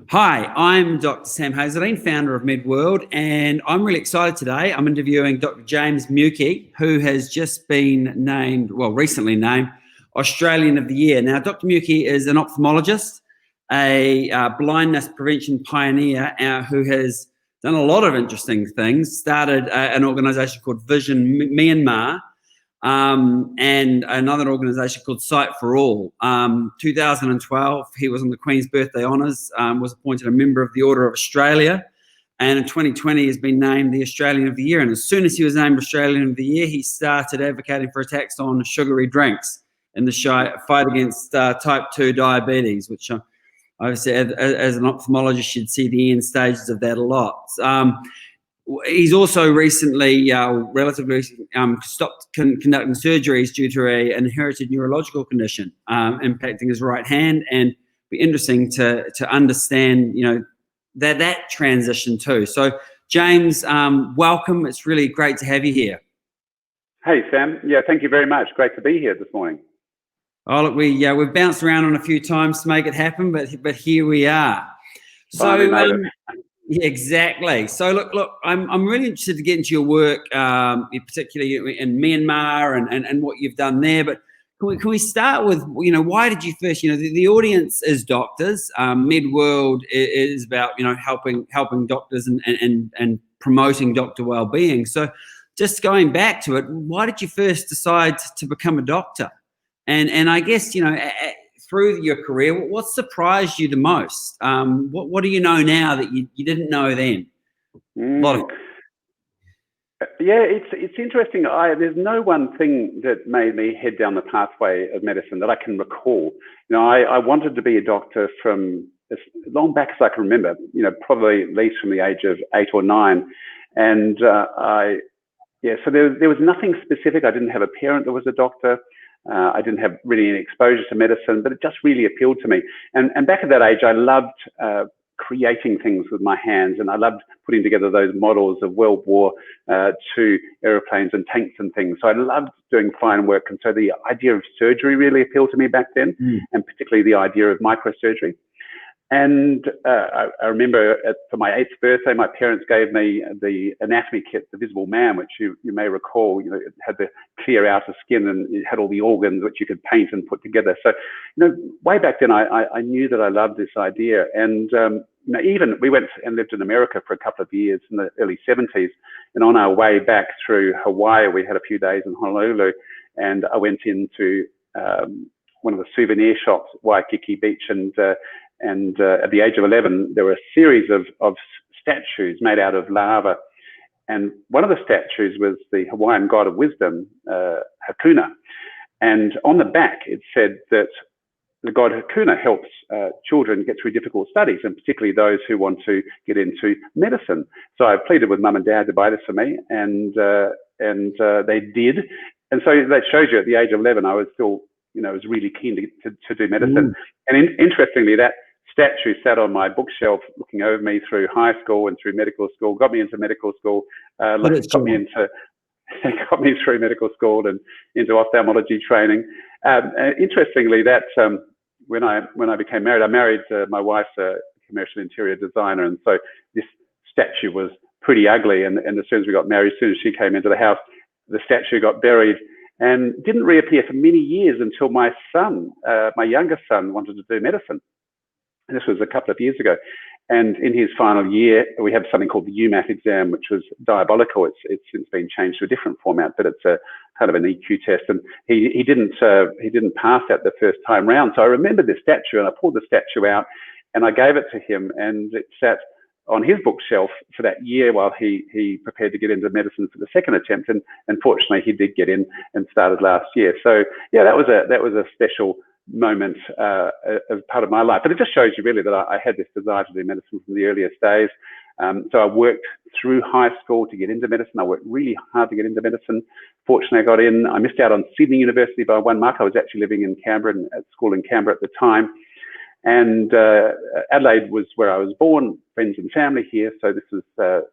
Hi, I'm Dr. Sam Hazledine, founder of MedWorld, and I'm really excited today. I'm interviewing Dr. James Muecke, who has just been named, recently named, Australian of the Year. Now, Dr. Muecke is an ophthalmologist, a blindness prevention pioneer who has done a lot of interesting things, started an organisation called Vision Myanmar, and another organisation called Sight for All. 2012, he was on the Queen's Birthday Honours, was appointed a member of the Order of Australia, and in 2020 has been named the Australian of the Year. And as soon as he was named Australian of the Year, he started advocating for a tax on sugary drinks in the fight against type 2 diabetes, which obviously as an ophthalmologist you'd see the end stages of that a lot. He's also recently, stopped conducting surgeries due to an inherited neurological condition impacting his right hand, and be interesting to understand, that transition too. So, James, welcome. It's really great to have you here. Hey, Sam. Yeah, thank you very much. Great to be here this morning. Oh, look, we've bounced around on a few times to make it happen, but here we are. So. Yeah, exactly. So look, I'm really interested to get into your work, particularly in Myanmar and what you've done there. But can we start with, why did you first, the audience is doctors. MedWorld is about, helping doctors and promoting doctor well-being. So just going back to it, why did you first decide to become a doctor? And I guess, through your career, what surprised you the most? What do you know now that you didn't know then? Yeah, it's interesting. There's no one thing that made me head down the pathway of medicine that I can recall. I wanted to be a doctor from as long back as I can remember, probably at least from the age of 8 or 9. And so there was nothing specific. I didn't have a parent that was a doctor. I didn't have really any exposure to medicine, but it just really appealed to me. And back at that age, I loved creating things with my hands, and I loved putting together those models of World War II aeroplanes and tanks and things. So I loved doing fine work. And so the idea of surgery really appealed to me back then, and particularly the idea of microsurgery. And I remember for my 8th birthday, my parents gave me the anatomy kit, The Visible Man, which you may recall. It had the clear outer skin and it had all the organs which you could paint and put together. So, way back then, I knew that I loved this idea. And even we went and lived in America for a couple of years in the early 70s. And on our way back through Hawaii, we had a few days in Honolulu, and I went into one of the souvenir shops, Waikiki Beach, and at the age of 11, there were a series of statues made out of lava. And one of the statues was the Hawaiian god of wisdom, Hakuna. And on the back, it said that the god Hakuna helps children get through difficult studies, and particularly those who want to get into medicine. So I pleaded with Mum and Dad to buy this for me, and they did. And so that shows you at the age of 11, I was still, was really keen to do medicine. And interestingly, that statue sat on my bookshelf looking over me through high school and through medical school, got me into medical school, got me through medical school and into ophthalmology training. Interestingly, that when I became married, I married my wife's a commercial interior designer, and so this statue was pretty ugly. And as soon as we got married, as soon as she came into the house, the statue got buried and didn't reappear for many years until my son, my youngest son, wanted to do medicine. And this was a couple of years ago. And in his final year, we have something called the UMAT exam, which was diabolical. It's since been changed to a different format, but it's a kind of an EQ test. And he didn't pass that the first time round. So I remembered this statue, and I pulled the statue out and I gave it to him, and it sat on his bookshelf for that year while he prepared to get into medicine for the second attempt. And fortunately, he did get in and started last year. So yeah, that was a special moment as part of my life. But it just shows you really that I had this desire to do medicine from the earliest days. So I worked through high school to get into medicine. I worked really hard to get into medicine. Fortunately, I got in. I missed out on Sydney University by 1 month. I was actually living in Canberra, at school in Canberra at the time. And Adelaide was where I was born, friends and family here. So this was the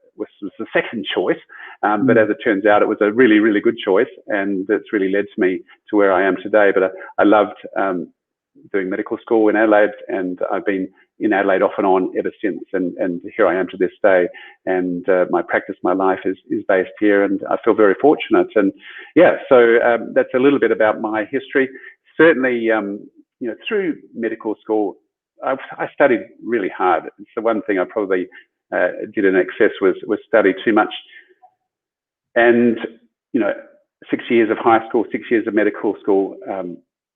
second choice. But as it turns out, it was a really, really good choice. And it's really led to me to where I am today. But I loved doing medical school in Adelaide, and I've been in Adelaide off and on ever since, and here I am to this day. And my practice, my life is based here, and I feel very fortunate. And yeah, so that's a little bit about my history. Certainly, through medical school, I studied really hard. It's the one thing I probably did in excess was study too much. And 6 years of high school, 6 years of medical school.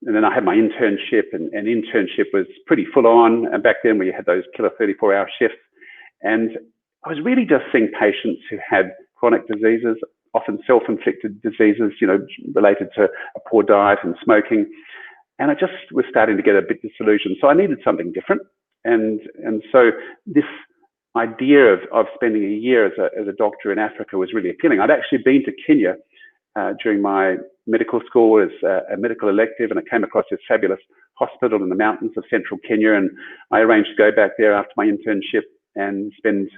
And then I had my internship, and internship was pretty full on. And back then we had those killer 34-hour shifts. And I was really just seeing patients who had chronic diseases, often self-inflicted diseases, related to a poor diet and smoking. And I just was starting to get a bit disillusioned. So I needed something different. And so this idea of spending a year as a doctor in Africa was really appealing. I'd actually been to Kenya during my medical school as a medical elective, and I came across this fabulous hospital in the mountains of central Kenya, and I arranged to go back there after my internship and spend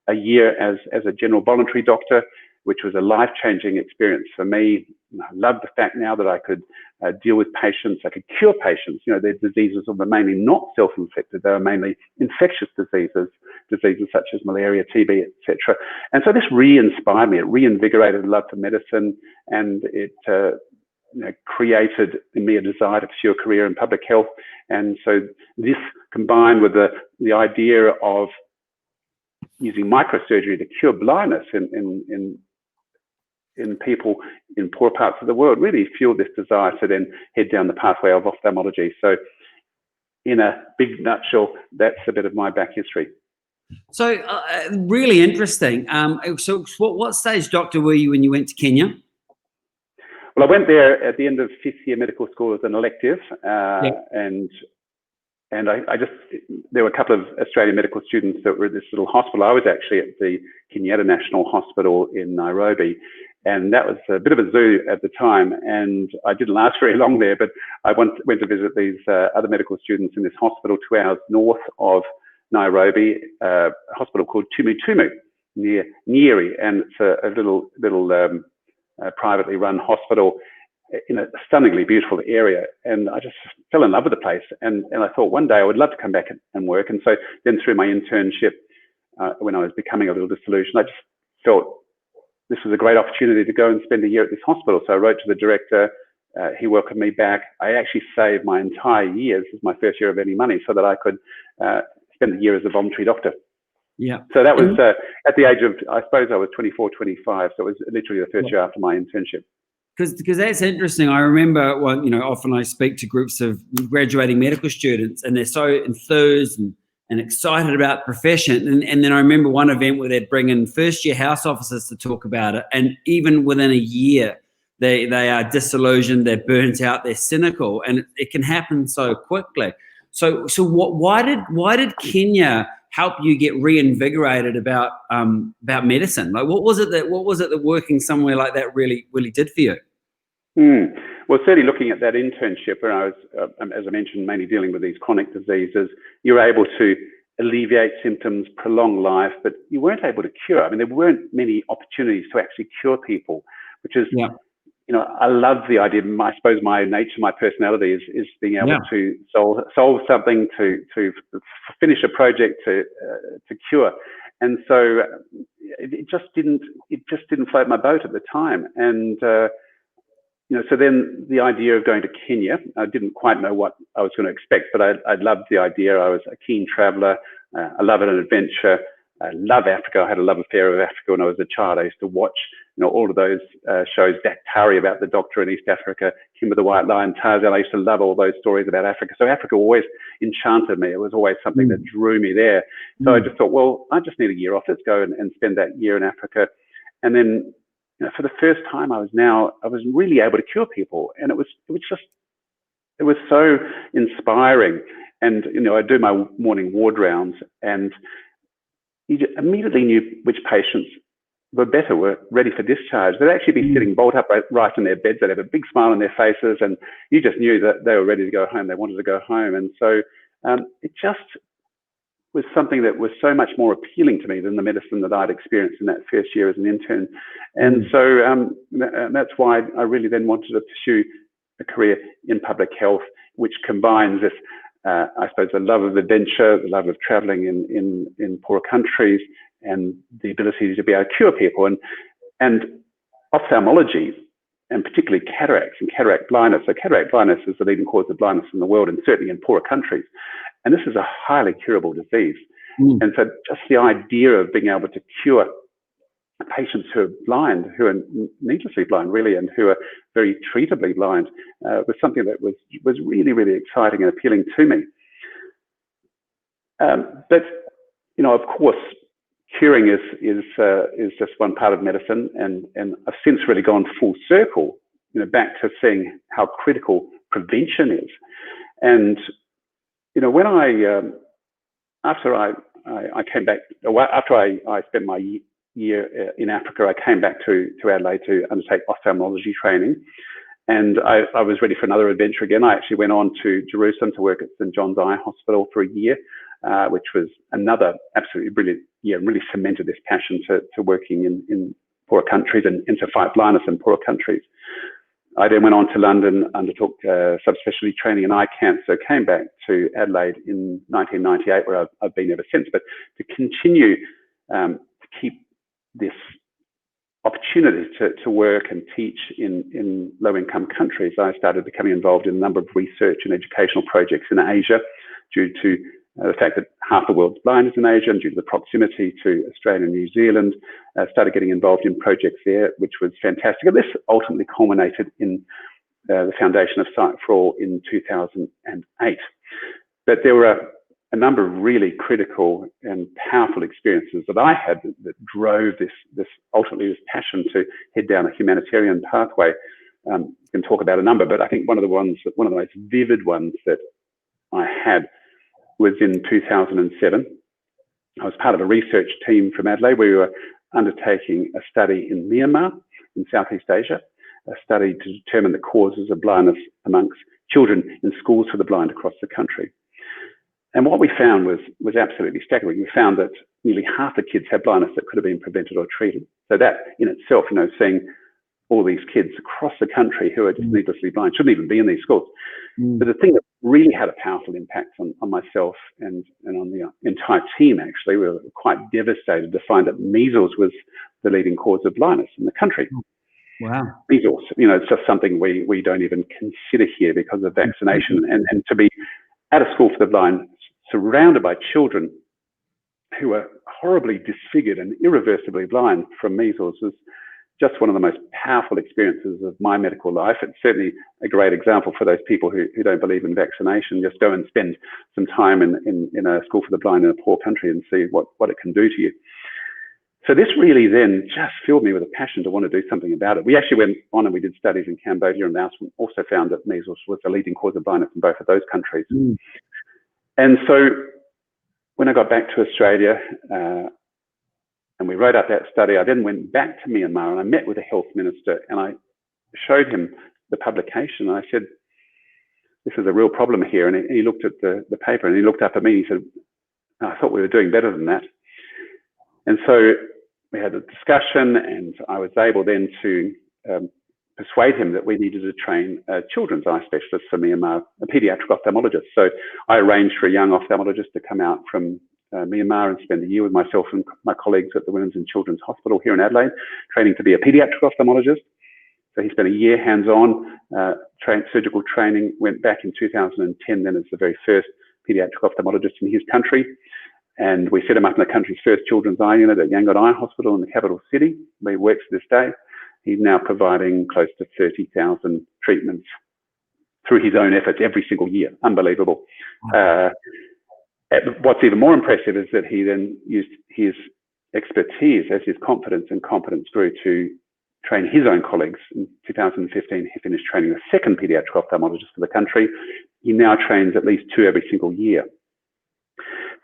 a year as a general voluntary doctor, which was a life-changing experience for me. I love the fact now that I could deal with patients, I could cure patients. Their diseases were mainly not self-inflicted, they were mainly infectious diseases such as malaria, TB, etc. And so this re-inspired me, it reinvigorated a love for medicine, and it created in me a desire to pursue a career in public health. And so this, combined with the idea of using microsurgery to cure blindness in people in poor parts of the world, really fueled this desire to then head down the pathway of ophthalmology. So in a big nutshell, that's a bit of my back history. So really interesting. So what stage doctor were you when you went to Kenya? Well, I went there at the end of 5th year medical school as an elective, and there were a couple of Australian medical students that were at this little hospital. I was actually at the Kenyatta National Hospital in Nairobi, and that was a bit of a zoo at the time, and I didn't last very long there, but I went to visit these other medical students in this hospital 2 hours north of Nairobi, a hospital called Tumutumu near Nyeri, and it's a little privately run hospital in a stunningly beautiful area. And I just fell in love with the place, and I thought one day I would love to come back and work. And so then through my internship, when I was becoming a little disillusioned, I just felt this was a great opportunity to go and spend a year at this hospital. So I wrote to the director. He welcomed me back. I actually saved my entire year. This was my first year of earning money, so that I could spend a year as a voluntary doctor. Yeah. So that was at the age of, I suppose I was 24, 25. So it was literally the first year after my internship. Because that's interesting. I remember, often I speak to groups of graduating medical students, and they're so enthused and excited about the profession. And then I remember one event where they'd bring in first-year house officers to talk about it, and even within a year, they are disillusioned, they're burnt out, they're cynical, and it can happen so quickly. So why did Kenya help you get reinvigorated about medicine? Like, what was it that working somewhere like that really did for you? Well, certainly looking at that internship where I was, as I mentioned, mainly dealing with these chronic diseases, you were able to alleviate symptoms, prolong life, but you weren't able to cure. I mean, there weren't many opportunities to actually cure people, which is, I love the idea. I suppose my nature, my personality is being able to solve something, to finish a project, to cure. And so it just didn't float my boat at the time. And so then the idea of going to Kenya, I didn't quite know what I was going to expect, but I loved the idea. I was a keen traveler. I love an adventure. I love Africa. I had a love affair with Africa when I was a child. I used to watch, all of those shows, Daktari about the doctor in East Africa, Kimber the White Lion, Tarzan. I used to love all those stories about Africa. So Africa always enchanted me. It was always something that drew me there. So I just thought, well, I just need a year off. Let's go and spend that year in Africa. And then, for the first time, I was really able to cure people, and it was so inspiring. And I do my morning ward rounds, and you immediately knew which patients were ready for discharge. They'd actually be sitting bolt upright right in their beds. They'd have a big smile on their faces, and you just knew that they were ready to go home. They wanted to go home, and so it just was something that was so much more appealing to me than the medicine that I'd experienced in that first year as an intern. And so that's why I really then wanted to pursue a career in public health, which combines this I suppose the love of adventure, the love of traveling in poor countries, and the ability to be able to cure people. And ophthalmology, and particularly cataracts and cataract blindness. So cataract blindness is the leading cause of blindness in the world, and certainly in poorer countries. And this is a highly curable disease. And so just the idea of being able to cure patients who are blind, who are needlessly blind really, and who are very treatably blind, was something that was really, really exciting and appealing to me. But, you know, of course, curing is just one part of medicine, and I've since really gone full circle, you know, back to seeing how critical prevention is. And, you know, when after I came back, after I spent my year in Africa, I came back to Adelaide to undertake ophthalmology training, and I was ready for another adventure again. I actually went on to Jerusalem to work at St. John's Eye Hospital for a year, which was another absolutely brilliant year, and really cemented this passion to working in poorer countries and to fight blindness in poorer countries. I then went on to London, undertook subspecialty training in eye cancer, came back to Adelaide in 1998, where I've been ever since. But to continue to keep this opportunity to work and teach in low-income countries, I started becoming involved in a number of research and educational projects in Asia, due to the fact that half the world's blind is in Asia, and due to the proximity to Australia and New Zealand, started getting involved in projects there, which was fantastic. And this ultimately culminated in the foundation of Sight for All in 2008. But there were a number of really critical and powerful experiences that I had that drove this ultimately this passion to head down a humanitarian pathway. You can talk about a number, but I think one of the most vivid ones that I had was in 2007. I was part of a research team from Adelaide where we were undertaking a study in Myanmar, in Southeast Asia, a study to determine the causes of blindness amongst children in schools for the blind across the country. And what we found was absolutely staggering. We found that nearly half the kids had blindness that could have been prevented or treated. So that in itself, you know, seeing all these kids across the country who are just needlessly blind, shouldn't even be in these schools. But the thing that really had a powerful impact on myself and on the entire team, actually, we were quite devastated to find that measles was the leading cause of blindness in the country. Wow. Measles, you know, it's just something we don't even consider here because of vaccination. And to be at a school for the blind, surrounded by children who are horribly disfigured and irreversibly blind from measles, was just one of the most powerful experiences of my medical life. It's certainly a great example for those people who don't believe in vaccination. Just go and spend some time in a school for the blind in a poor country and see what it can do to you. So this really then just filled me with a passion to want to do something about it. We actually went on and we did studies in Cambodia, and also found that measles was the leading cause of blindness in both of those countries. And so when I got back to Australia, and we wrote up that study, I then went back to Myanmar and I met with the health minister, and I showed him the publication. And I said, this is a real problem here. And he looked at the paper and he looked up at me and he said, I thought we were doing better than that. And so we had a discussion, and I was able then to persuade him that we needed to train a children's eye specialist for Myanmar, a pediatric ophthalmologist. So I arranged for a young ophthalmologist to come out from Myanmar and spend a year with myself and my colleagues at the Women's and Children's Hospital here in Adelaide, training to be a pediatric ophthalmologist. So he spent a year hands-on, surgical training, went back in 2010 then as the very first pediatric ophthalmologist in his country. And we set him up in the country's first children's eye unit at Yangon Eye Hospital in the capital city, where he works to this day. He's now providing close to 30,000 treatments through his own efforts every single year. Unbelievable. What's even more impressive is that he then used his expertise as his confidence grew to train his own colleagues. In 2015, he finished training a second pediatric ophthalmologist for the country. He now trains at least 2 every single year.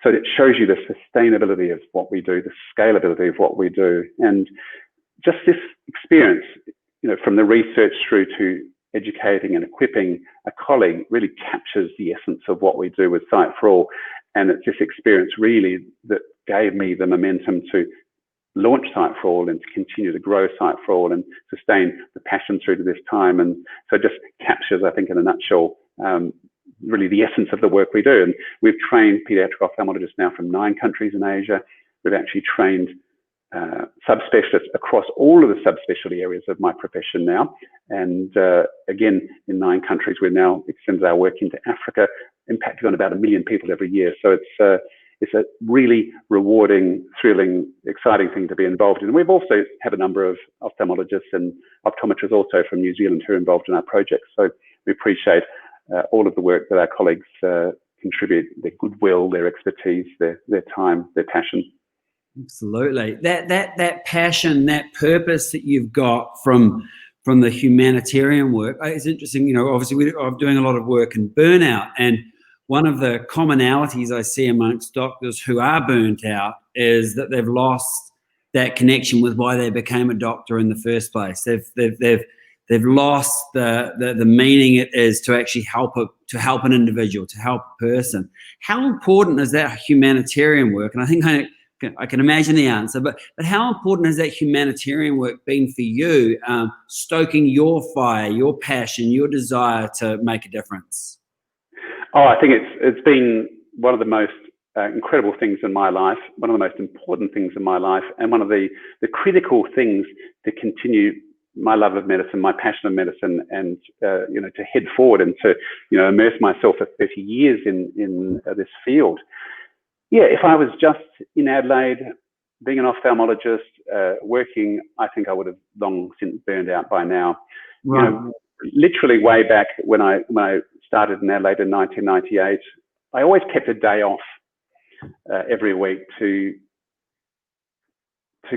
So it shows you the sustainability of what we do, the scalability of what we do. And just this experience, you know, from the research through to educating and equipping a colleague, really captures the essence of what we do with Sight for All. And it's this experience really that gave me the momentum to launch Sight for All and to continue to grow Sight for All and sustain the passion through to this time. And so it just captures, I think, in a nutshell, really the essence of the work we do. And we've trained pediatric ophthalmologists now from 9 countries in Asia. We've actually trained subspecialists across all of the subspecialty areas of my profession now. And again, in 9 countries, we've now extended our work into Africa, impacting on about 1 million people every year. So it's a really rewarding, thrilling, exciting thing to be involved in. And we've also have a number of ophthalmologists and optometrists also from New Zealand who are involved in our projects. So we appreciate all of the work that our colleagues contribute, their goodwill, their expertise, their time, their passion. Absolutely. That passion, that purpose that you've got from the humanitarian work. It's interesting, obviously I'm doing a lot of work in burnout, and one of the commonalities I see amongst doctors who are burnt out is that they've lost that connection with why they became a doctor in the first place. They've lost the meaning it is to actually help an individual, to help a person. How important is that humanitarian work? And I think I can imagine the answer, but how important has that humanitarian work been for you, stoking your fire, your passion, your desire to make a difference? Oh, I think it's been one of the most incredible things in my life, one of the most important things in my life, and one of the critical things to continue my love of medicine, my passion of medicine, and to head forward and to immerse myself for 30 years in this field. Yeah, if I was just in Adelaide, being an ophthalmologist, working, I think I would have long since burned out by now. Right. Literally way back when I started in Adelaide in 1998, I always kept a day off every week to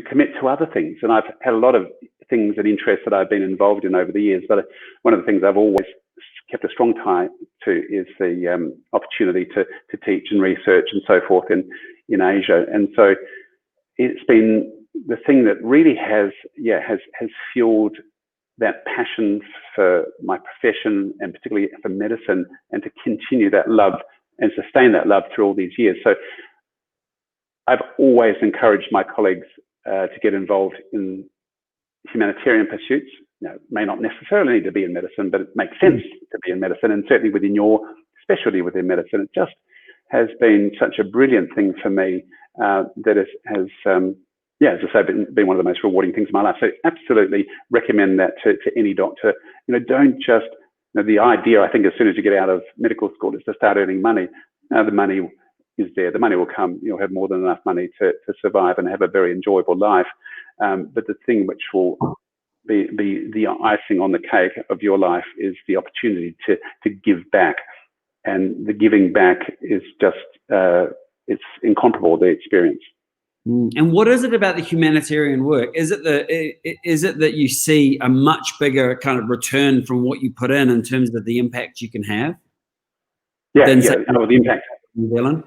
commit to other things. And I've had a lot of things and interests that I've been involved in over the years, but one of the things I've always kept a strong tie to is the opportunity to teach and research and so forth in Asia. And so it's been the thing that really has fueled that passion for my profession and particularly for medicine, and to continue that love and sustain that love through all these years. So I've always encouraged my colleagues to get involved in humanitarian pursuits. It may not necessarily need to be in medicine, but it makes sense to be in medicine, and certainly within your specialty within medicine. It just has been such a brilliant thing for me that it has, as I say, been one of the most rewarding things in my life. So absolutely recommend that to any doctor. Don't just, the idea, I think, as soon as you get out of medical school is to start earning money. The money is there. The money will come. You'll have more than enough money to survive and have a very enjoyable life. But the thing which will be the icing on the cake of your life is the opportunity to give back. And the giving back is just, it's incomparable, the experience. And what is it about the humanitarian work? Is it that you see a much bigger kind of return from what you put in terms of the impact you can have? The impact. New Zealand?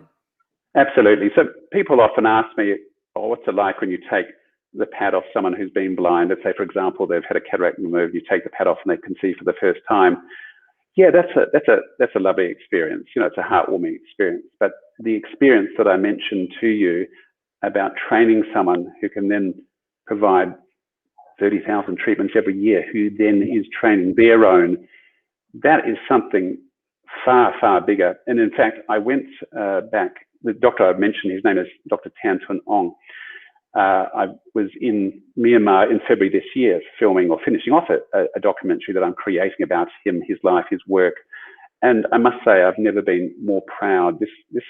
Absolutely. So people often ask me, what's it like when you take the pad off someone who's been blind? Let's say, for example, they've had a cataract removed, you take the pad off and they can see for the first time. Yeah, that's a lovely experience. It's a heartwarming experience. But the experience that I mentioned to you about training someone who can then provide 30,000 treatments every year, who then is training their own, that is something far, far bigger. And in fact, I went back, the doctor I mentioned, his name is Dr. Tan Tun Ong. I was in Myanmar in February this year, filming or finishing off a documentary that I'm creating about him, his life, his work. And I must say, I've never been more proud. This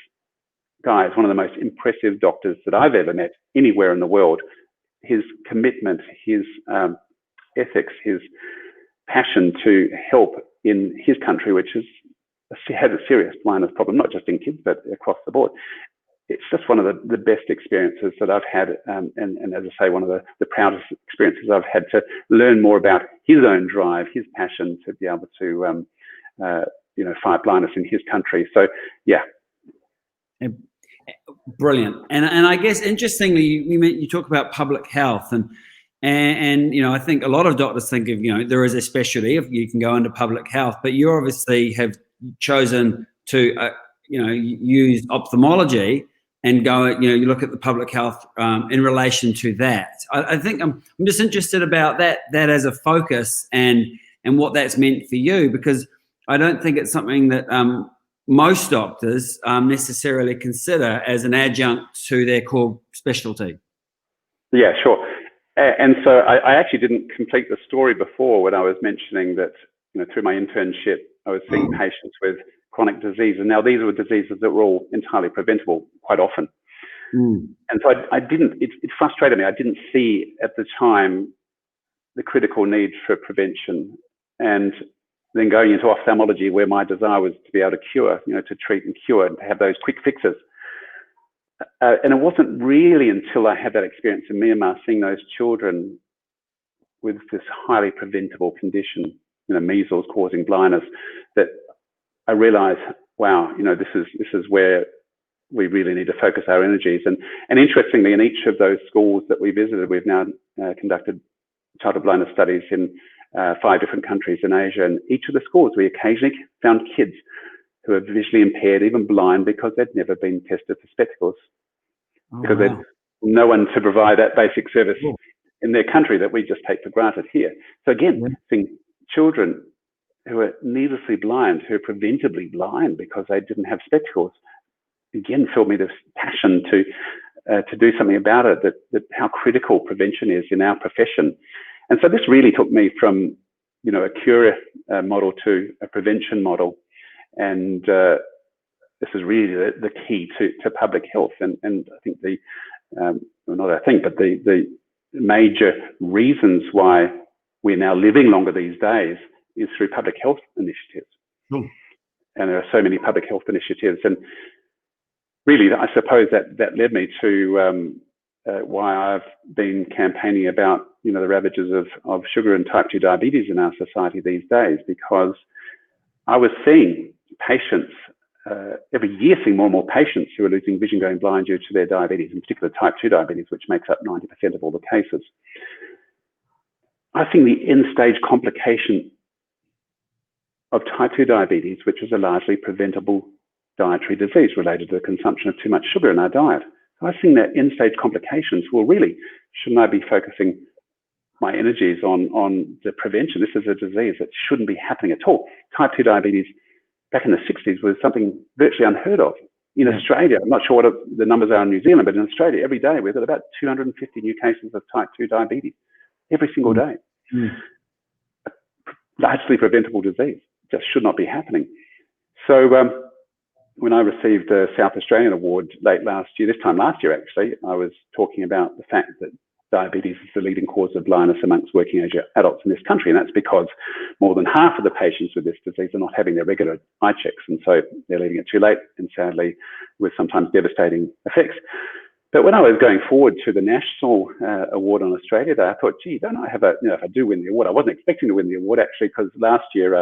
guy is one of the most impressive doctors that I've ever met anywhere in the world. His commitment, his ethics, his passion to help in his country, which has a serious blindness problem, not just in kids, but across the board. It's just one of the best experiences that I've had, and as I say, one of the proudest experiences I've had to learn more about his own drive, his passion to be able to, fight blindness in his country. So, yeah. Brilliant. And I guess interestingly, you talk about public health, and I think a lot of doctors think of, there is a specialty if you can go into public health, but you obviously have chosen to, use ophthalmology and go, you look at the public health in relation to that. I think I'm just interested about that as a focus and what that's meant for you, because I don't think it's something that most doctors necessarily consider as an adjunct to their core specialty. Yeah, sure. And so I actually didn't complete the story before when I was mentioning that, through my internship, I was seeing patients with chronic disease. And now these were diseases that were all entirely preventable quite often. And so I didn't, it frustrated me. I didn't see at the time the critical need for prevention. And then going into ophthalmology, where my desire was to be able to cure, to treat and cure and to have those quick fixes. And it wasn't really until I had that experience in Myanmar, seeing those children with this highly preventable condition, measles causing blindness, that I realized, wow, this is where we really need to focus our energies. And interestingly, in each of those schools that we visited, we've now conducted childhood blindness studies in 5 different countries in Asia. And each of the schools, we occasionally found kids who are visually impaired, even blind, because they'd never been tested for spectacles. Because there's no one to provide that basic service in their country that we just take for granted here. So again, seeing children who are needlessly blind, who are preventably blind because they didn't have spectacles, again filled me this passion to do something about it, that how critical prevention is in our profession. And so this really took me from, a cure model to a prevention model. And this is really the key to public health. And I think the major reasons why we're now living longer these days is through public health initiatives. And there are so many public health initiatives. And really, I suppose that led me to why I've been campaigning about, the ravages of sugar and type 2 diabetes in our society these days, because I was seeing patients every year, seeing more and more patients who are losing vision, going blind due to their diabetes, in particular type 2 diabetes, which makes up 90% of all the cases. I think the end-stage complication of type 2 diabetes, which is a largely preventable dietary disease related to the consumption of too much sugar in our diet. So I think that end-stage complications, well, really, shouldn't I be focusing my energies on the prevention? This is a disease that shouldn't be happening at all. Type 2 diabetes back in the 60s was something virtually unheard of. In Australia, I'm not sure what the numbers are in New Zealand, but in Australia, every day we've got about 250 new cases of type 2 diabetes every single day. Largely preventable disease, just should not be happening. So when I received the South Australian Award late last year, this time last year actually, I was talking about the fact that diabetes is the leading cause of blindness amongst working age adults in this country. And that's because more than half of the patients with this disease are not having their regular eye checks. And so they're leaving it too late, and sadly, with sometimes devastating effects. But when I was going forward to the National Award on Australia Day, I thought, gee, don't I have if I do win the award, I wasn't expecting to win the award actually, because last year,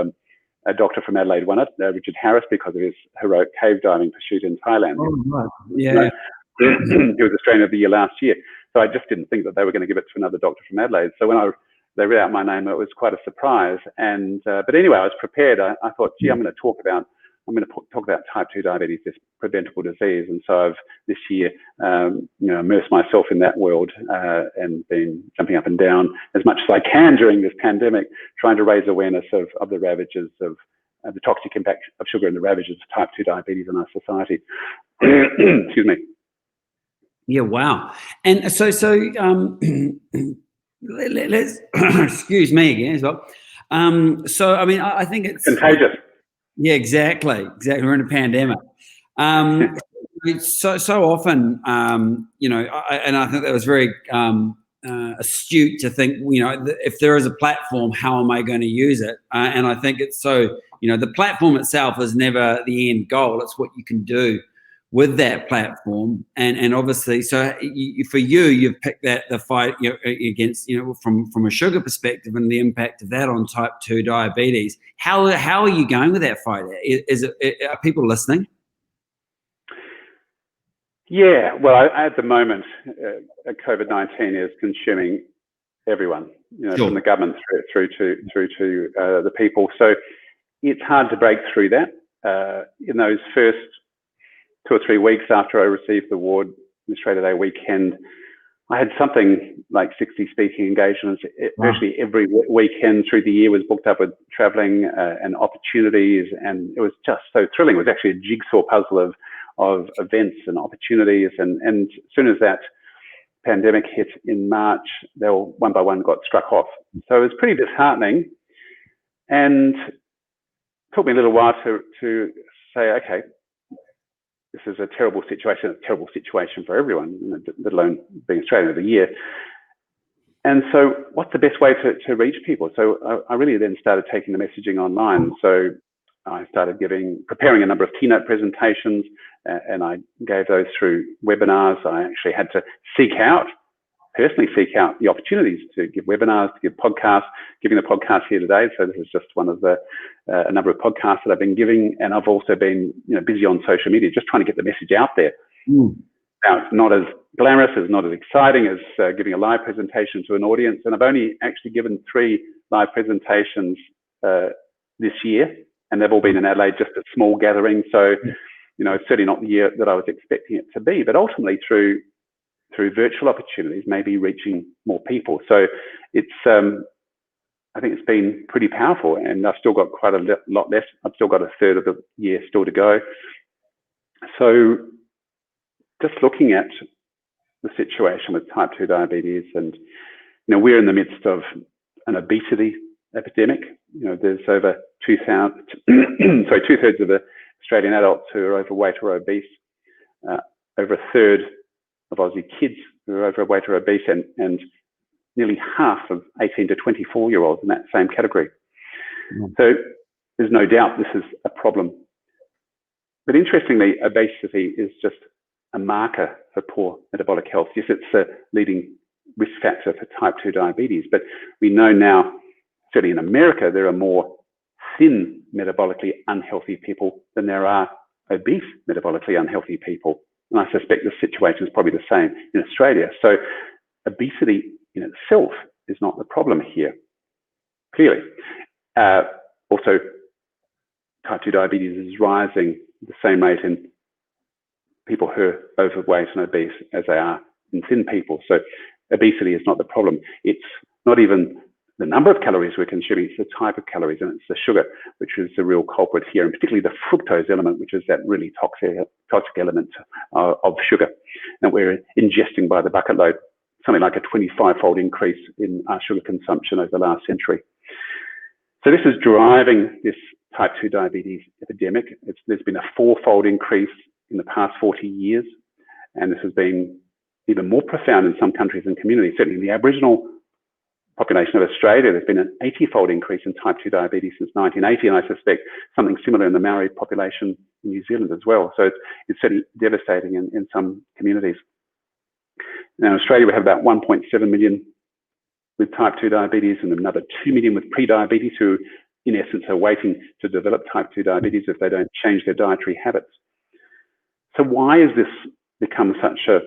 a doctor from Adelaide won it, Richard Harris, because of his heroic cave diving pursuit in Thailand. He was Australian of the Year last year. So I just didn't think that they were going to give it to another doctor from Adelaide. So when they read out my name, it was quite a surprise. And but anyway, I was prepared. I thought, gee, I'm going to talk about type 2 diabetes, this preventable disease. And so I've this year, immersed myself in that world and been jumping up and down as much as I can during this pandemic, trying to raise awareness of the ravages of the toxic impact of sugar and the ravages of type 2 diabetes in our society. Excuse me. Yeah, wow. And so let's excuse me again as well. So I mean, I think it's contagious. Yeah, exactly. We're in a pandemic. So often, and I think that was very astute to think, if there is a platform, how am I going to use it? And I think it's so, the platform itself is never the end goal. It's what you can do with that platform. And obviously, so for you've picked the fight against, from a sugar perspective and the impact of that on type 2 diabetes. How are you going with that fight? Are people listening? Yeah, well, at the moment, COVID-19 is consuming everyone, from the government through to the people. So it's hard to break through that. In those first 2 or 3 weeks after I received the award, the Australia Day weekend, I had something like 60 speaking engagements. Wow. Virtually every weekend through the year was booked up with traveling and opportunities, and it was just so thrilling. It was actually a jigsaw puzzle of events and opportunities, and as soon as that pandemic hit in March, they all one by one got struck off. So it was pretty disheartening, and it took me a little while to say, okay, this is a terrible situation for everyone, let alone being Australian of the Year. And so what's the best way to reach people? So I really then started taking the messaging online. So I started preparing a number of keynote presentations, and I gave those through webinars. I actually had to personally seek out the opportunities to give webinars, to give podcasts, giving the podcast here today. So this is just one of a number of podcasts that I've been giving, and I've also been busy on social media, just trying to get the message out there. Now, it's not as glamorous, it's not as exciting as giving a live presentation to an audience, and I've only actually given 3 live presentations this year, and they've all been in Adelaide, just a small gathering. So, it's certainly not the year that I was expecting it to be, but ultimately through virtual opportunities, maybe reaching more people. So it's, I think it's been pretty powerful, and I've still got quite a lot left. I've still got a third of the year still to go. So just looking at the situation with type 2 diabetes, and, we're in the midst of an obesity epidemic. There's over 2/3 of the Australian adults who are overweight or obese, over a third of Aussie kids who are overweight or obese, and nearly half of 18 to 24-year-olds in that same category. So there's no doubt this is a problem. But interestingly, obesity is just a marker for poor metabolic health. Yes, it's a leading risk factor for type 2 diabetes, but we know now, certainly in America, there are more thin, metabolically unhealthy people than there are obese, metabolically unhealthy people. And I suspect the situation is probably the same in Australia. So obesity in itself is not the problem here, clearly. Also, type 2 diabetes is rising at the same rate in people who are overweight and obese as they are in thin people. So obesity is not the problem. It's not even the number of calories we're consuming, it's the type of calories, and it's the sugar, which is the real culprit here, and particularly the fructose element, which is that really toxic element of sugar that we're ingesting by the bucket load, something like a 25-fold increase in our sugar consumption over the last century. So this is driving this type 2 diabetes epidemic. There's been a 4-fold increase in the past 40 years, and this has been even more profound in some countries and communities. Certainly in the Aboriginal population of Australia, there's been an 80-fold increase in type 2 diabetes since 1980, and I suspect something similar in the Maori population in New Zealand as well. So it's certainly devastating in some communities. Now in Australia, we have about 1.7 million with type 2 diabetes and another 2 million with pre-diabetes who, in essence, are waiting to develop type 2 diabetes if they don't change their dietary habits. So why has this become such a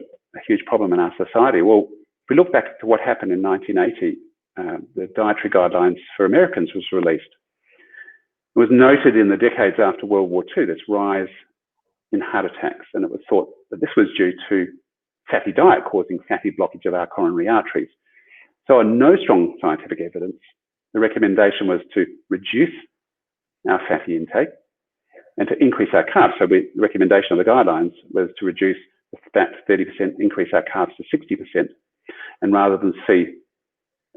huge problem in our society? Well, if we look back to what happened in 1980, the dietary guidelines for Americans was released. It was noted in the decades after World War II, this rise in heart attacks, and it was thought that this was due to fatty diet causing fatty blockage of our coronary arteries. So on no strong scientific evidence, the recommendation was to reduce our fatty intake and to increase our carbs. So the recommendation of the guidelines was to reduce the fat 30%, increase our carbs to 60%, and rather than see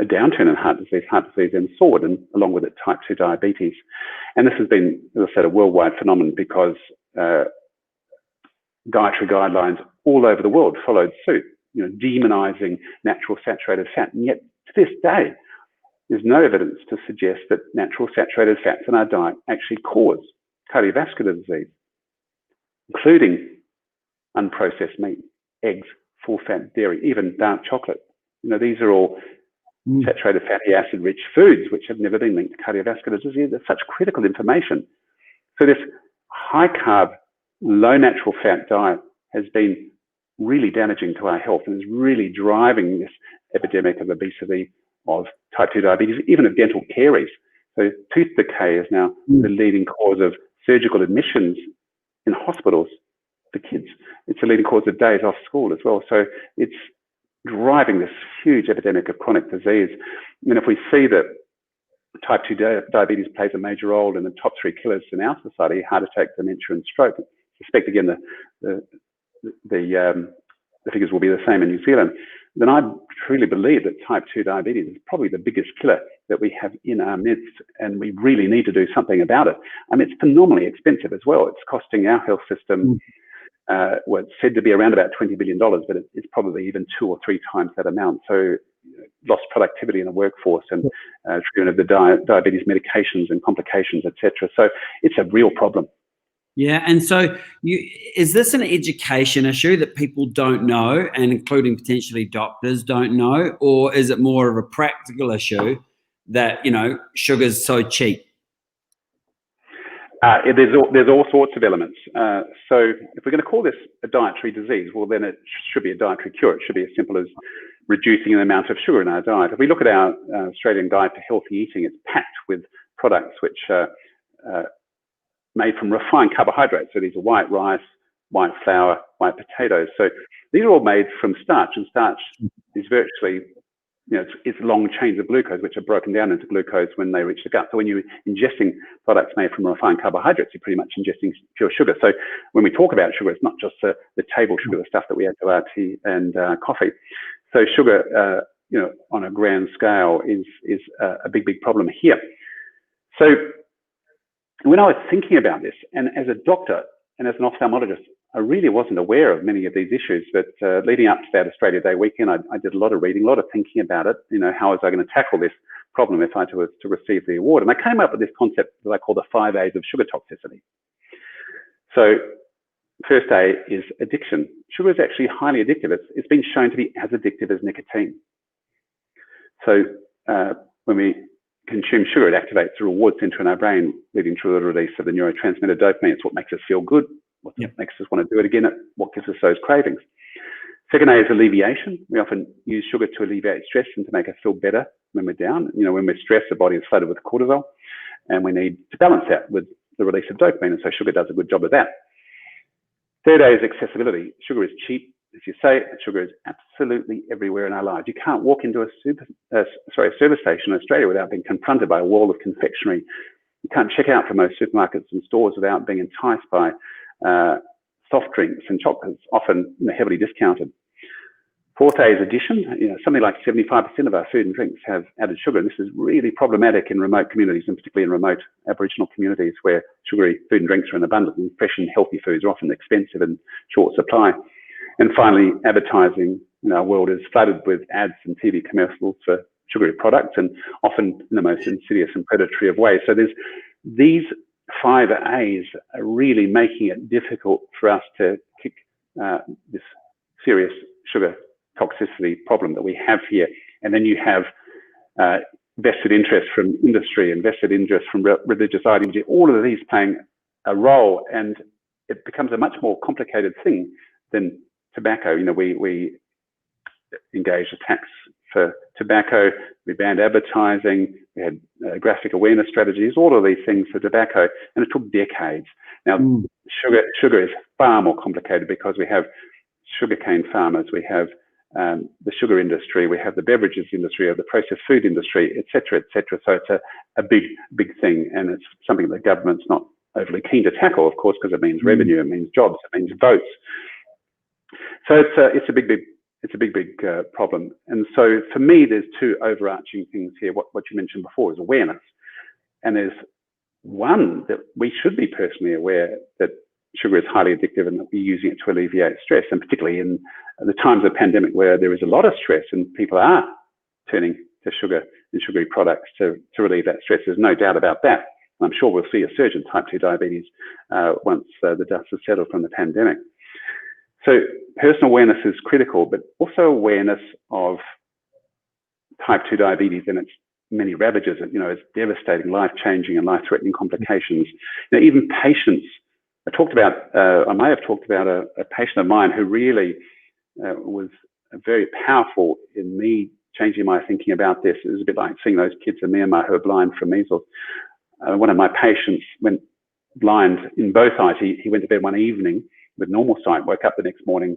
a downturn in heart disease then soared, and along with it, type 2 diabetes. And this has been, as I said, a worldwide phenomenon because dietary guidelines all over the world followed suit, demonizing natural saturated fat. And yet, to this day, there's no evidence to suggest that natural saturated fats in our diet actually cause cardiovascular disease, including unprocessed meat, eggs, full-fat dairy, even dark chocolate. These are all saturated fatty acid-rich foods which have never been linked to cardiovascular disease. That's such critical information. So this high-carb, low natural fat diet has been really damaging to our health and is really driving this epidemic of obesity, of type 2 diabetes, even of dental caries. So tooth decay is now the leading cause of surgical admissions in hospitals for kids. It's a leading cause of days off school as well. So it's driving this huge epidemic of chronic disease. And if we see that type 2 diabetes plays a major role in the top 3 killers in our society, heart attack, dementia, and stroke, I suspect again the figures will be the same in New Zealand, then I truly believe that type 2 diabetes is probably the biggest killer that we have in our midst, and we really need to do something about it. I mean, it's phenomenally expensive as well. It's costing our health system, well, it's said to be around about $20 billion, but it's probably even 2 or 3 times that amount. So lost productivity in the workforce and treatment of the diabetes medications and complications, etc. So it's a real problem. Yeah, and so is this an education issue that people don't know, and including potentially doctors don't know, or is it more of a practical issue that, you know, sugar's so cheap? There's all sorts of elements. So if we're going to call this a dietary disease, well, then it should be a dietary cure. It should be as simple as reducing the amount of sugar in our diet. If we look at our Australian Guide to Healthy Eating, it's packed with products which are made from refined carbohydrates. So these are white rice, white flour, white potatoes. So these are all made from starch, and starch is virtually, you know, it's long chains of glucose which are broken down into glucose when they reach the gut. So when you're ingesting products made from refined carbohydrates, you're pretty much ingesting pure sugar. So when we talk about sugar, it's not just the table sugar, the stuff that we add to our tea and coffee. So sugar, you know, on a grand scale is a big problem here. So when I was thinking about this, and as a doctor and as an ophthalmologist, I really wasn't aware of many of these issues. But leading up to that Australia Day weekend, I did a lot of reading, a lot of thinking about it. You know, how was I going to tackle this problem if I was to receive the award? And I came up with this concept that I call the 5 A's of sugar toxicity. So first A is addiction. Sugar is actually highly addictive. It's been shown to be as addictive as nicotine. So when we consume sugar, it activates the reward center in our brain, leading to the release of the neurotransmitter dopamine. It's what makes us feel good, what makes us want to do it again, what gives us those cravings. Second A is alleviation. We often use sugar to alleviate stress and to make us feel better when we're down. You know, when we're stressed, the body is flooded with cortisol, and we need to balance that with the release of dopamine, and so sugar does a good job of that. Third A is accessibility. Sugar is cheap. As you say, sugar is absolutely everywhere in our lives. You can't walk into a service station in Australia without being confronted by a wall of confectionery. You can't check out from most supermarkets and stores without being enticed by soft drinks and chocolates, often, you know, heavily discounted. Fourth A is addition. You know, something like 75% of our food and drinks have added sugar, and this is really problematic in remote communities, and particularly in remote Aboriginal communities where sugary food and drinks are in abundance, and fresh and healthy foods are often expensive and short supply. And finally, advertising. You know, our world is flooded with ads and TV commercials for sugary products, and often in the most insidious and predatory of ways. So there's these 5 A's are really making it difficult for us to kick this serious sugar toxicity problem that we have here. And then you have vested interest from industry and vested interest from religious ideology, all of these playing a role, and it becomes a much more complicated thing than tobacco. You know, we engaged a tax for tobacco, we banned advertising, we had graphic awareness strategies, all of these things for tobacco, and it took decades. Now, sugar is far more complicated because we have sugarcane farmers, we have the sugar industry, we have the beverages industry, or the processed food industry, et cetera, et cetera. So it's a big thing, and it's something the government's not overly keen to tackle, of course, because it means revenue, it means jobs, it means votes. So it's a big problem. And so for me, there's 2 overarching things here. What you mentioned before is awareness. And there's one that we should be personally aware that sugar is highly addictive and that we're using it to alleviate stress, and particularly in the times of pandemic where there is a lot of stress and people are turning to sugar and sugary products to relieve that stress. There's no doubt about that. I'm sure we'll see a surge in type 2 diabetes once the dust has settled from the pandemic. So personal awareness is critical, but also awareness of type 2 diabetes and its many ravages. You know, it's devastating, life-changing and life-threatening complications. You know, even patients, I may have talked about a patient of mine who really was very powerful in me changing my thinking about this. It was a bit like seeing those kids in Myanmar who are blind from measles. One of my patients went blind in both eyes. He went to bed one evening with normal sight, woke up the next morning.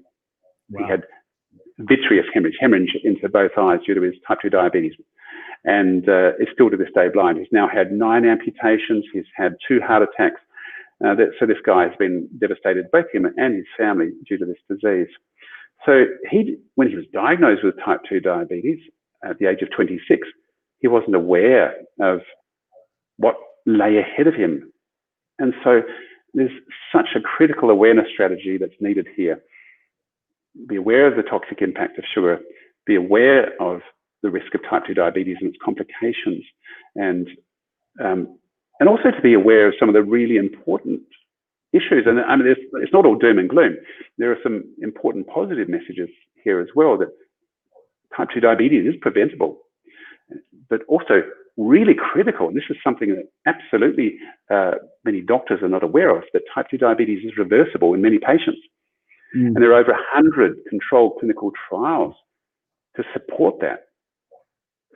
Wow. He had vitreous hemorrhage into both eyes due to his type 2 diabetes. And is still to this day blind. He's now had 9 amputations. He's had 2 heart attacks. So this guy has been devastated, both him and his family, due to this disease. So when he was diagnosed with type 2 diabetes at the age of 26, he wasn't aware of what lay ahead of him. And so there's such a critical awareness strategy that's needed here. Be aware of the toxic impact of sugar. Be aware of the risk of type 2 diabetes and its complications, and also to be aware of some of the really important issues. And I mean, it's not all doom and gloom. There are some important positive messages here as well, that type 2 diabetes is preventable, but also really critical. And this is something that absolutely many doctors are not aware of, that type 2 diabetes is reversible in many patients. And there are over 100 controlled clinical trials to support that.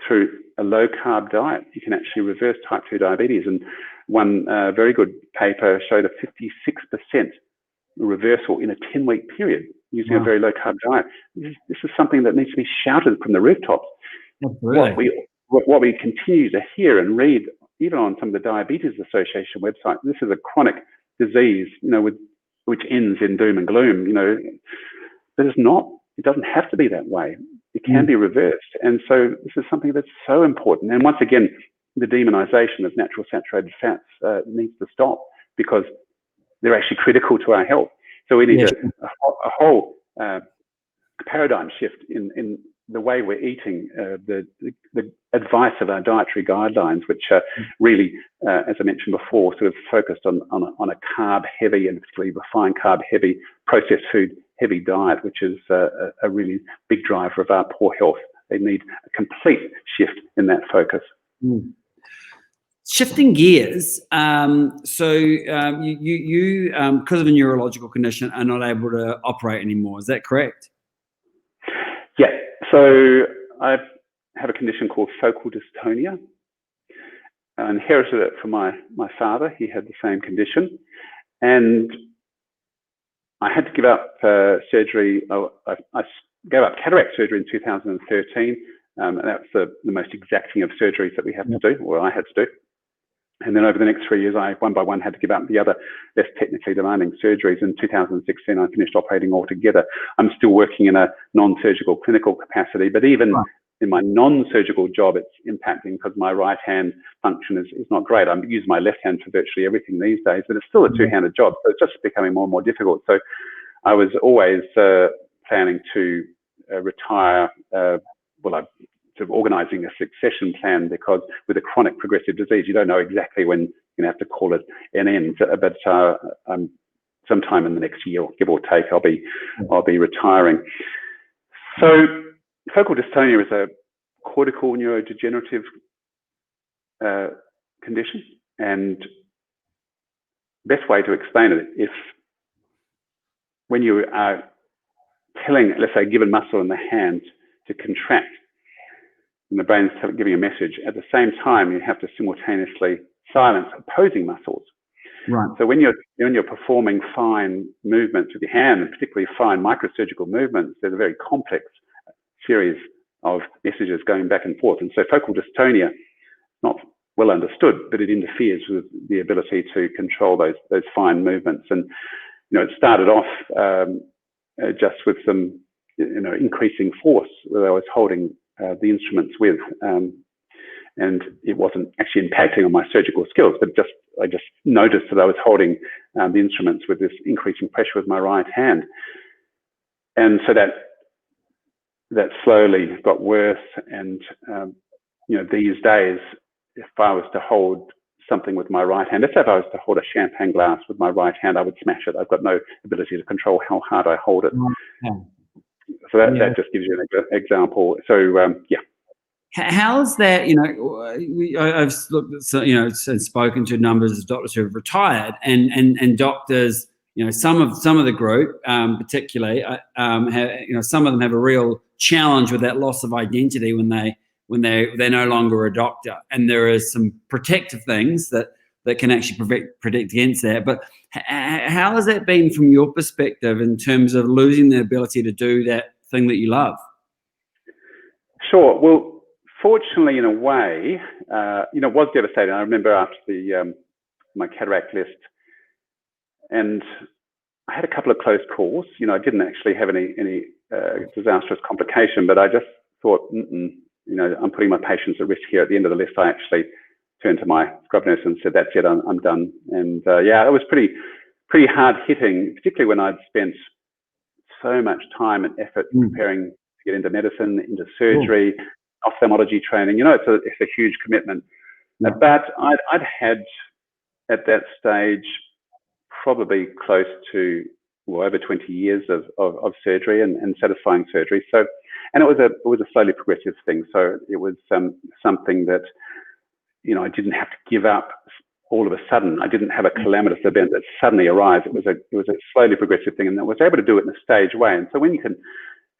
Through a low-carb diet, you can actually reverse type 2 diabetes. And one very good paper showed a 56% reversal in a 10-week period using a very low-carb diet. This is something that needs to be shouted from the rooftops. Really? What we continue to hear and read, even on some of the Diabetes Association website, this is a chronic disease, which ends in doom and gloom, but it's not. It doesn't have to be that way. It can be reversed. And so this is something that's so important. And once again, the demonization of natural saturated fats needs to stop, because they're actually critical to our health. So we need a whole paradigm shift in the way we're eating, the advice of our dietary guidelines, which are really, as I mentioned before, sort of focused on a carb-heavy and particularly refined carb-heavy, processed food-heavy diet, which is a really big driver of our poor health. They need a complete shift in that focus. Shifting gears, so you because of a neurological condition, are not able to operate anymore. Is that correct? Yeah. So I have a condition called focal dystonia. I inherited it from my father. He had the same condition, and I had to give up surgery. I gave up cataract surgery in 2013, and that's the most exacting of surgeries that we have to do, or I had to do. And then over the next 3 years, I one by one had to give up the other less technically demanding surgeries. In 2016, I finished operating altogether. I'm still working in a non-surgical clinical capacity, but even in my non-surgical job, it's impacting because my right hand function is not great. I use my left hand for virtually everything these days, but it's still a two-handed job. So it's just becoming more and more difficult. So I was always planning to retire. I'm sort of organising a succession plan, because with a chronic progressive disease, you don't know exactly when you're going to have to call it an end. But sometime in the next year, give or take, I'll be retiring. So focal dystonia is a cortical neurodegenerative condition, and best way to explain it, if when you are telling, let's say, a given muscle in the hand to contract, and the brain's giving a message, at the same time, you have to simultaneously silence opposing muscles. Right. So when you're performing fine movements with your hand, and particularly fine microsurgical movements, there's a very complex series of messages going back and forth. And so focal dystonia, not well understood, but it interferes with the ability to control those fine movements. And it started off just with some increasing force that I was holding the instruments with, and it wasn't actually impacting on my surgical skills, but I just noticed that I was holding the instruments with this increasing pressure with my right hand, and so that slowly got worse. And these days, if I was to hold something with my right hand, let's say if I was to hold a champagne glass with my right hand, I would smash it. I've got no ability to control how hard I hold it. So that just gives you an example. So how's that? I've looked at, and spoken to numbers of doctors who have retired, and doctors, some of the group, particularly, some of them have a real challenge with that loss of identity when they're no longer a doctor, and there are some protective things that can actually protect against that. But how has that been from your perspective in terms of losing the ability to do that thing that you love? Sure. Well, fortunately, in a way, it was devastating. I remember after my cataract list, and I had a couple of close calls. I didn't actually have any disastrous complication, but I just thought, I'm putting my patients at risk here. At the end of the list, I actually turned to my scrub nurse and said, "That's it, I'm done." And it was pretty hard hitting, particularly when I'd spent so much time and effort preparing to get into medicine, into surgery, ophthalmology training. It's a huge commitment. But I'd had at that stage probably close to over 20 years of surgery and satisfying surgery. So, and it was a slowly progressive thing. So it was something that I didn't have to give up all of a sudden. I didn't have a calamitous event that suddenly arrived. It was a slowly progressive thing, and I was able to do it in a staged way. And so when you can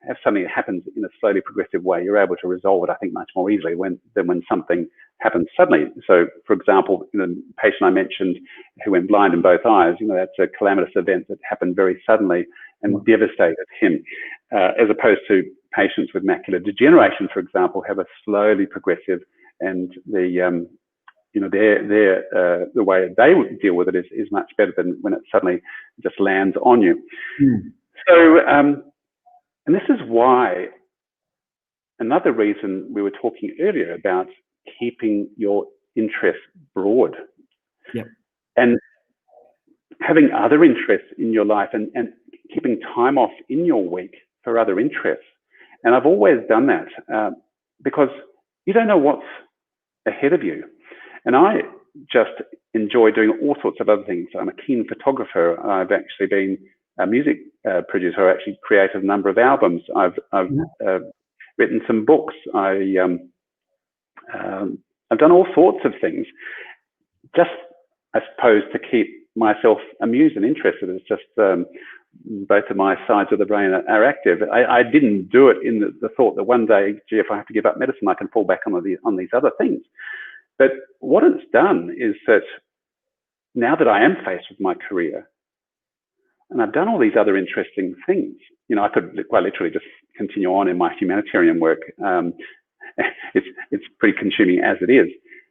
have something that happens in a slowly progressive way, you're able to resolve it, I think, much more easily than when something happens suddenly. So, for example, the patient I mentioned who went blind in both eyes, that's a calamitous event that happened very suddenly and devastated him, as opposed to patients with macular degeneration, for example, have a slowly progressive, and the way they would deal with it is much better than when it suddenly just lands on you. So, and this is why, another reason we were talking earlier about keeping your interests broad. And having other interests in your life and keeping time off in your week for other interests. And I've always done that because you don't know what's ahead of you. And I just enjoy doing all sorts of other things. I'm a keen photographer. I've actually been a music producer. I actually created a number of albums. I've written some books. I've done all sorts of things, just, I suppose, to keep myself amused and interested. It's just both of my sides of the brain are active. I didn't do it in the thought that one day, gee, if I have to give up medicine, I can fall back on these other things. But what it's done is that now that I am faced with my career, and I've done all these other interesting things, I could quite literally just continue on in my humanitarian work. It's pretty consuming as it is.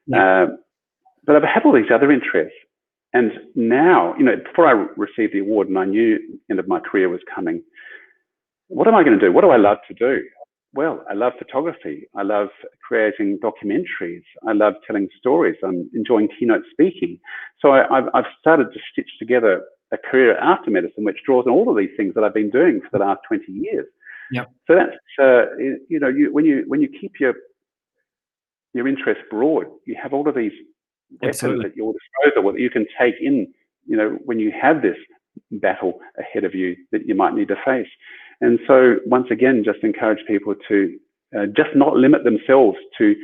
But I've had all these other interests. And now, before I received the award and I knew the end of my career was coming, what am I going to do? What do I love to do? Well, I love photography. I love creating documentaries. I love telling stories. I'm enjoying keynote speaking. So I've started to stitch together a career after medicine, which draws on all of these things that I've been doing for the last 20 years. So that's, when you keep your interests broad, you have all of these weapons at your disposal that you can take in, when you have this battle ahead of you that you might need to face. And so once again, just encourage people to just not limit themselves to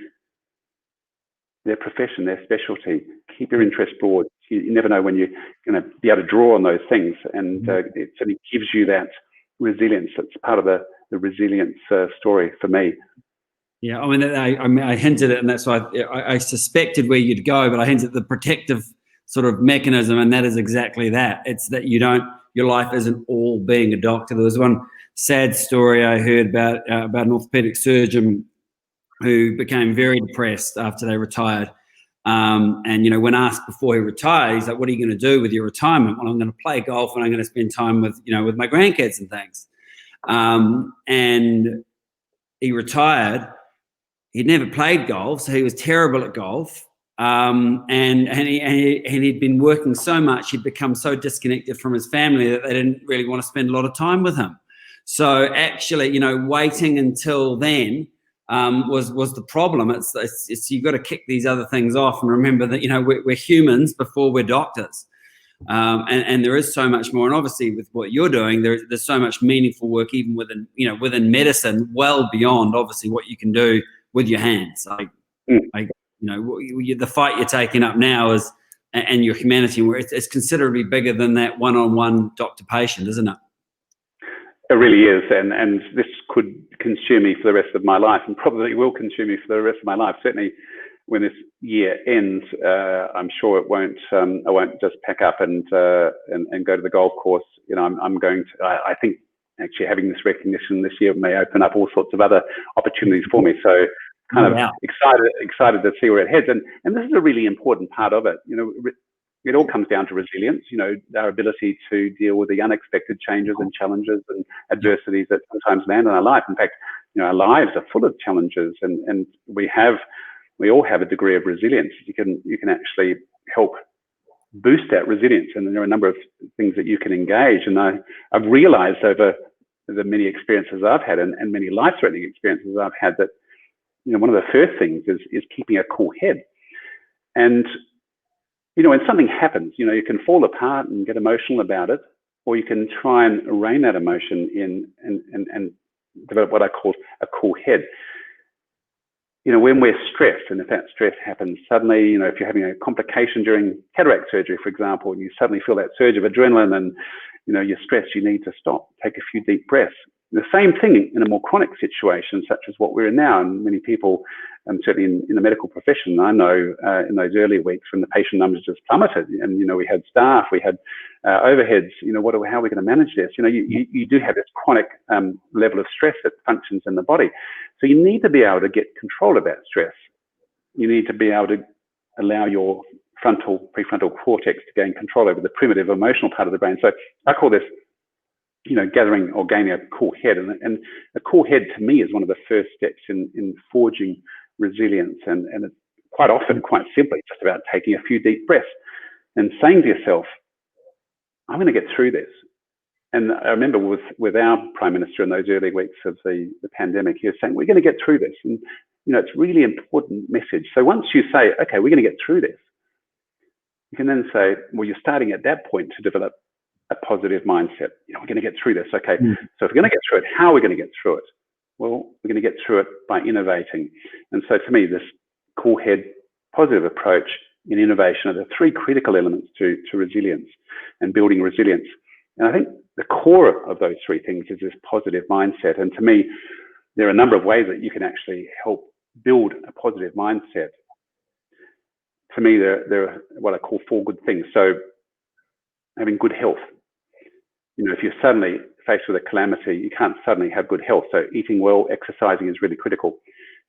their profession, their specialty. Keep your interest broad. You never know when you're going to be able to draw on those things. And it certainly gives you that resilience. It's part of the resilience story for me. Yeah, I hinted it, and that's why I suspected where you'd go, but I hinted at the protective sort of mechanism, and that is exactly that. It's that your life isn't all being a doctor. There was one sad story I heard about an orthopedic surgeon who became very depressed after they retired. And when asked before he retired, he's like, "What are you going to do with your retirement?" "Well, I'm going to play golf and I'm going to spend time with my grandkids and things." And he retired. He'd never played golf, so he was terrible at golf. And he'd been working so much, he'd become so disconnected from his family that they didn't really want to spend a lot of time with him. So actually, waiting until then was the problem. It's you've got to kick these other things off and remember that we're humans before we're doctors. And there is so much more. And obviously, with what you're doing, there's so much meaningful work even within medicine, well beyond obviously what you can do with your hands. The fight you're taking up now is, and your humanity, where it's considerably bigger than that one-on-one doctor-patient, isn't it? It really is, and this could consume me for the rest of my life, and probably will consume me for the rest of my life. Certainly, when this year ends, I'm sure it won't. I won't just pack up and go to the golf course. I'm going to. I think actually having this recognition this year may open up all sorts of other opportunities for me. So kind of excited to see where it heads. And this is a really important part of it. It all comes down to resilience, our ability to deal with the unexpected changes and challenges and adversities that sometimes land in our life. In fact, our lives are full of challenges, and we all have a degree of resilience. You can actually help boost that resilience, and there are a number of things that you can engage. And I've realized over the many experiences I've had and many life-threatening experiences I've had that one of the first things is keeping a cool head. And when something happens, you can fall apart and get emotional about it, or you can try and rein that emotion in and develop what I call a cool head. When we're stressed, and if that stress happens suddenly, if you're having a complication during cataract surgery, for example, and you suddenly feel that surge of adrenaline and, you're stressed, you need to stop, take a few deep breaths. The same thing in a more chronic situation, such as what we're in now, and many people, certainly in the medical profession, I know in those early weeks when the patient numbers just plummeted, and we had staff, we had overheads. How are we going to manage this? You do have this chronic level of stress that functions in the body, so you need to be able to get control of that stress. You need to be able to allow your prefrontal cortex to gain control over the primitive emotional part of the brain. So I call this gathering or gaining a cool head. And a cool head to me is one of the first steps in forging resilience. And it's quite often, quite simply, just about taking a few deep breaths and saying to yourself, I'm going to get through this. And I remember with our Prime Minister in those early weeks of the pandemic, he was saying, we're going to get through this. And, it's a really important message. So once you say, okay, we're going to get through this, you can then say, well, you're starting at that point to develop a positive mindset. We're going to get through this. Okay, so if we're going to get through it, how are we going to get through it? Well, we're going to get through it by innovating. And so to me, this cool head, positive approach in innovation are the three critical elements to resilience and building resilience. And I think the core of those three things is this positive mindset. And to me, there are a number of ways that you can actually help build a positive mindset. To me, there are what I call 4 good things. So having good health. If you're suddenly faced with a calamity, you can't suddenly have good health. So eating well, exercising is really critical.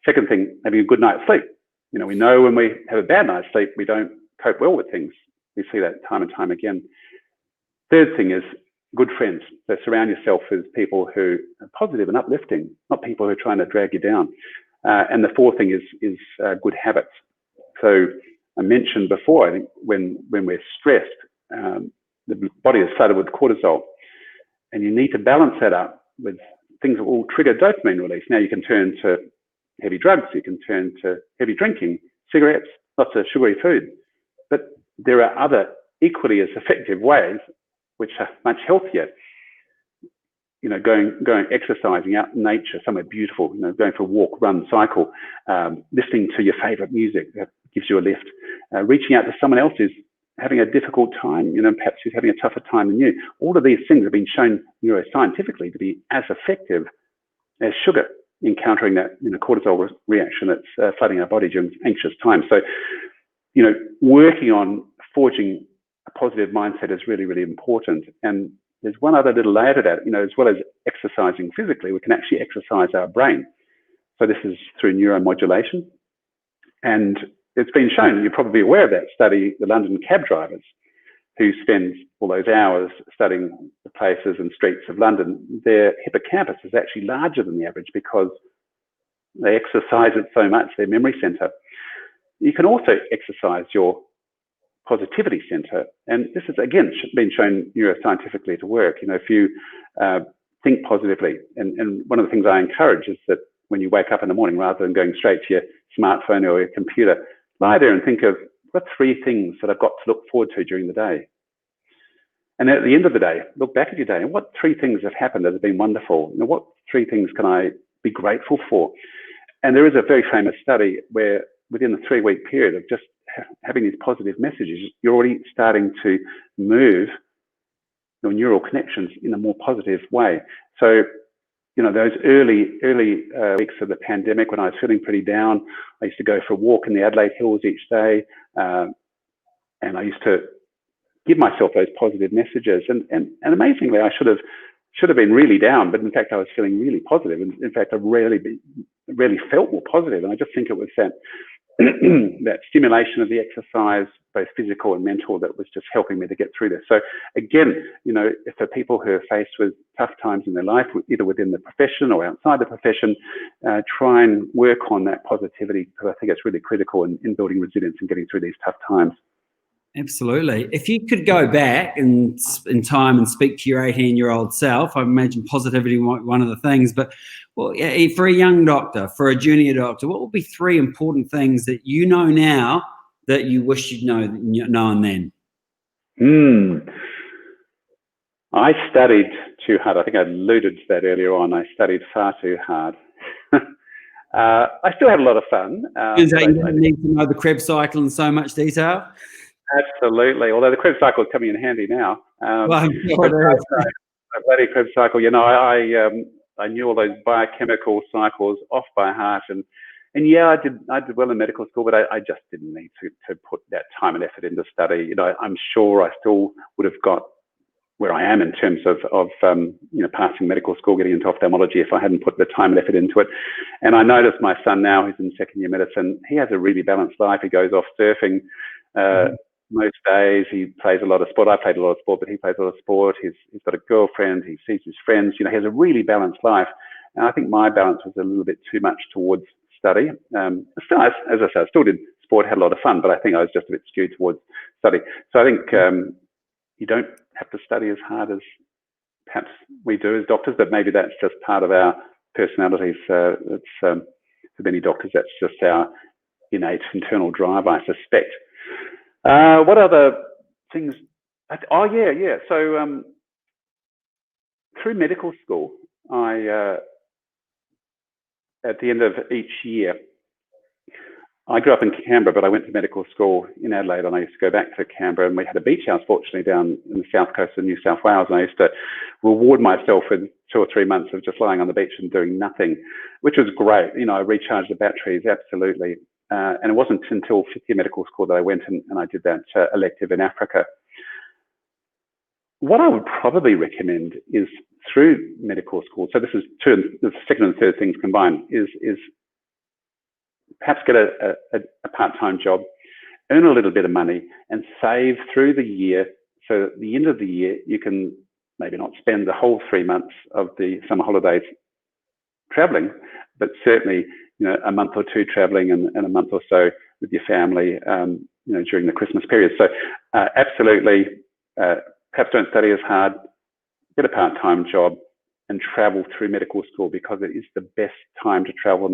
Second thing, having a good night's sleep. We know when we have a bad night's sleep, we don't cope well with things. We see that time and time again. Third thing is good friends. So surround yourself with people who are positive and uplifting, not people who are trying to drag you down. And the fourth thing is good habits. So I mentioned before, I think when we're stressed, the body is flooded with cortisol, and you need to balance that up with things that will trigger dopamine release. Now you can turn to heavy drugs, you can turn to heavy drinking, cigarettes, lots of sugary food, but there are other equally as effective ways which are much healthier. Going exercising out in nature, somewhere beautiful, going for a walk, run, cycle, listening to your favorite music that gives you a lift, reaching out to someone else who's having a difficult time, perhaps who's having a tougher time than you. All of these things have been shown neuroscientifically to be as effective as sugar in countering that cortisol reaction that's flooding our body during anxious times. So, working on forging a positive mindset is really, really important. And there's one other little layer to that, as well as exercising physically, we can actually exercise our brain. So this is through neuromodulation. And it's been shown, you're probably aware of that study, the London cab drivers who spend all those hours studying the places and streets of London, their hippocampus is actually larger than the average because they exercise it so much, their memory center. You can also exercise your positivity center. And this has, again, been shown neuroscientifically to work. If you think positively, and one of the things I encourage is that when you wake up in the morning, rather than going straight to your smartphone or your computer, lie there and think of what 3 things that I've got to look forward to during the day. And at the end of the day, look back at your day and what 3 things have happened that have been wonderful? What 3 things can I be grateful for? And there is a very famous study where within the 3-week period of just having these positive messages, you're already starting to move your neural connections in a more positive way. So, those early weeks of the pandemic when I was feeling pretty down, I used to go for a walk in the Adelaide Hills each day. And I used to give myself those positive messages. And amazingly, I should have should have been really down, but in fact, I was feeling really positive. And in fact, I really felt more positive. And I just think it was that that stimulation of the exercise, both physical and mental, that was just helping me to get through this. So again, for people who are faced with tough times in their life, either within the profession or outside the profession, try and work on that positivity, because I think it's really critical in building resilience and getting through these tough times. Absolutely. If you could go back in time and speak to your 18-year-old self, I imagine positivity might be one of the things, but for a young doctor, for a junior doctor, what would be 3 important things that you know now that you wish you'd known then? I studied too hard. I think I alluded to that earlier on. I studied far too hard. I still had a lot of fun. You didn't need to know the Krebs cycle in so much detail? Absolutely. Although the Krebs cycle is coming in handy now. Well, sure bloody Krebs cycle. I knew all those biochemical cycles off by heart, and yeah, I did well in medical school, but I just didn't need to put that time and effort into study. I'm sure I still would have got where I am in terms of passing medical school, getting into ophthalmology, if I hadn't put the time and effort into it. And I noticed my son now, who's in second year medicine, he has a really balanced life. He goes off surfing most days. He plays a lot of sport. I played a lot of sport, but he plays a lot of sport. He's got a girlfriend. He sees his friends. He has a really balanced life. And I think my balance was a little bit too much towards study. Still, as I said, I still did sport, had a lot of fun, but I think I was just a bit skewed towards study. So I think you don't have to study as hard as perhaps we do as doctors, but maybe that's just part of our personalities. It's for many doctors, that's just our innate internal drive, I suspect. What other things? So through medical school, at the end of each year, I grew up in Canberra, but I went to medical school in Adelaide, and I used to go back to Canberra, and we had a beach house, fortunately, down in the south coast of New South Wales, and I used to reward myself with 2 or 3 months of just lying on the beach and doing nothing, which was great. I recharged the batteries, absolutely. And it wasn't until 5th year medical school that I went and I did that elective in Africa. What I would probably recommend is through medical school, so this is the second and third things combined, is perhaps get a part-time job, earn a little bit of money, and save through the year, so at the end of the year you can maybe not spend the whole 3 months of the summer holidays traveling, but certainly a month or 2 traveling and a month or so with your family during the Christmas period. So absolutely, perhaps don't study as hard, get a part-time job, and travel through medical school, because it is the best time to travel in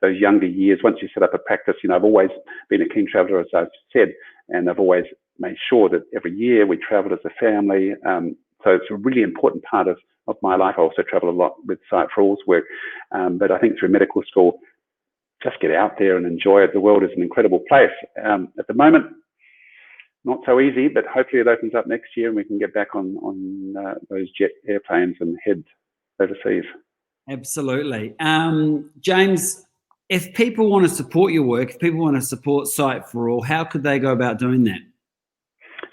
those younger years. Once you set up a practice, I've always been a keen traveller, as I've said, and I've always made sure that every year we travel as a family. So it's a really important part of my life. I also travel a lot with Sight for All's work, but I think through medical school, just get out there and enjoy it. The world is an incredible place. At the moment, not so easy, but hopefully it opens up next year and we can get back on those jet airplanes and head overseas. Absolutely. James, if people want to support your work, if people want to support Sight for All, how could they go about doing that?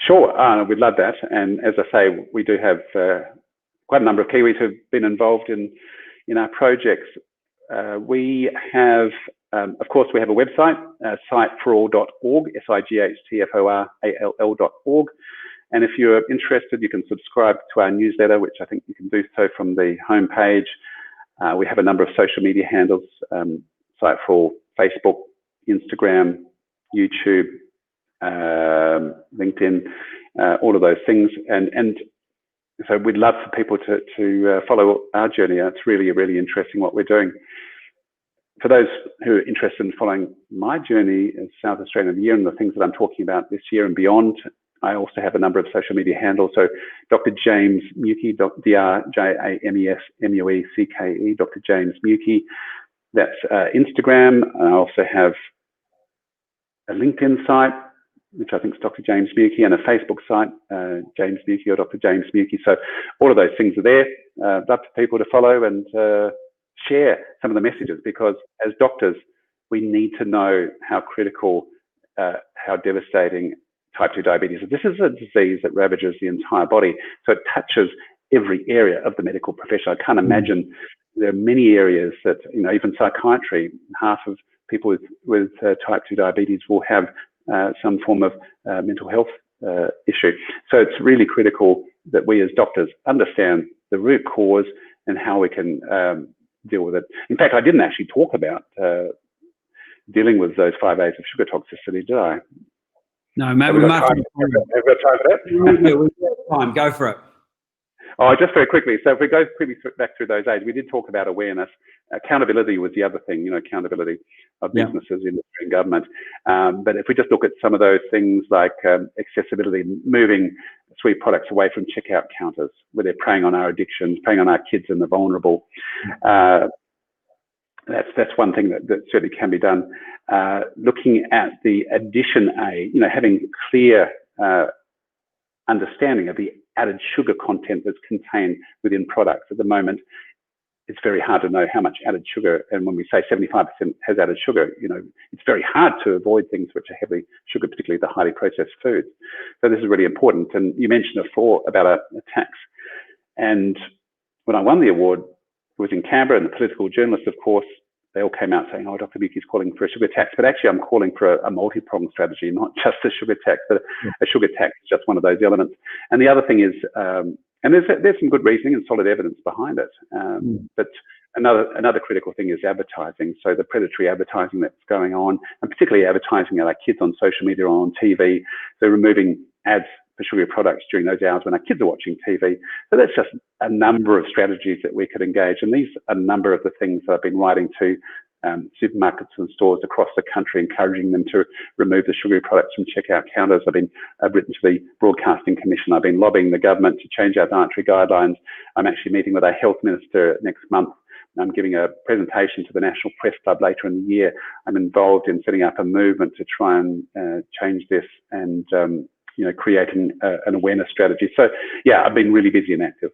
Sure, we'd love that. And as I say, we do have quite a number of Kiwis who've been involved in our projects. We have, of course, we have a website, sightforall.org, sightforall.org. And if you're interested, you can subscribe to our newsletter, which I think you can do so from the homepage. We have a number of social media handles, Sight for All, Facebook, Instagram, YouTube, LinkedIn, all of those things. And so we'd love for people to follow our journey. It's really, really interesting what we're doing. For those who are interested in following my journey as South Australian of the Year and the things that I'm talking about this year and beyond, I also have a number of social media handles. So Dr. James Muecke, DrJamesMuecke, Dr. James Muecke. That's Instagram. I also have a LinkedIn site, which I think is Dr. James Muecke, and a Facebook site, James Muecke or Dr. James Muecke. So all of those things are there. Love for people to follow and share some of the messages, because as doctors, we need to know how critical, how devastating type 2 diabetes is. This is a disease that ravages the entire body. So it touches every area of the medical profession. I can't imagine there are many areas that, even psychiatry, half of people with type 2 diabetes will have some form of mental health issue. So it's really critical that we as doctors understand the root cause and how we can deal with it. In fact, I didn't actually talk about dealing with those 5 A's of sugar toxicity, did I? No, mate, we must. Have we got time for that? Yeah, we've got time. Go for it. Oh, just very quickly. So if we go quickly back through those A's, we did talk about awareness. Accountability was the other thing, accountability of businesses, industry and government. But if we just look at some of those things like accessibility, moving sweet products away from checkout counters where they're preying on our addictions, preying on our kids and the vulnerable. That's one thing that certainly can be done. Looking at the addition A, having clear understanding of the added sugar content that's contained within products. At the moment, it's very hard to know how much added sugar, and when we say 75% has added sugar, it's very hard to avoid things which are heavily sugar, particularly the highly processed foods. So this is really important. And you mentioned before about a tax. And when I won the award, it was in Canberra, and the political journalists, of course, they all came out saying, oh, Dr. Muecke's calling for a sugar tax. But actually, I'm calling for a multi-pronged strategy, not just a sugar tax, but a sugar tax is just one of those elements. And the other thing is, and there's some good reasoning and solid evidence behind it. But another critical thing is advertising. So the predatory advertising that's going on, and particularly advertising at our kids on social media or on TV. So removing ads for sugary products during those hours when our kids are watching TV. So that's just a number of strategies that we could engage. And these are a number of the things that I've been writing to supermarkets and stores across the country, encouraging them to remove the sugary products from checkout counters. I've written to the Broadcasting Commission. I've been lobbying the government to change our dietary guidelines. I'm actually meeting with our health minister next month. I'm giving a presentation to the National Press Club later in the year. I'm involved in setting up a movement to try and change this and creating an awareness strategy. So yeah, I've been really busy and active.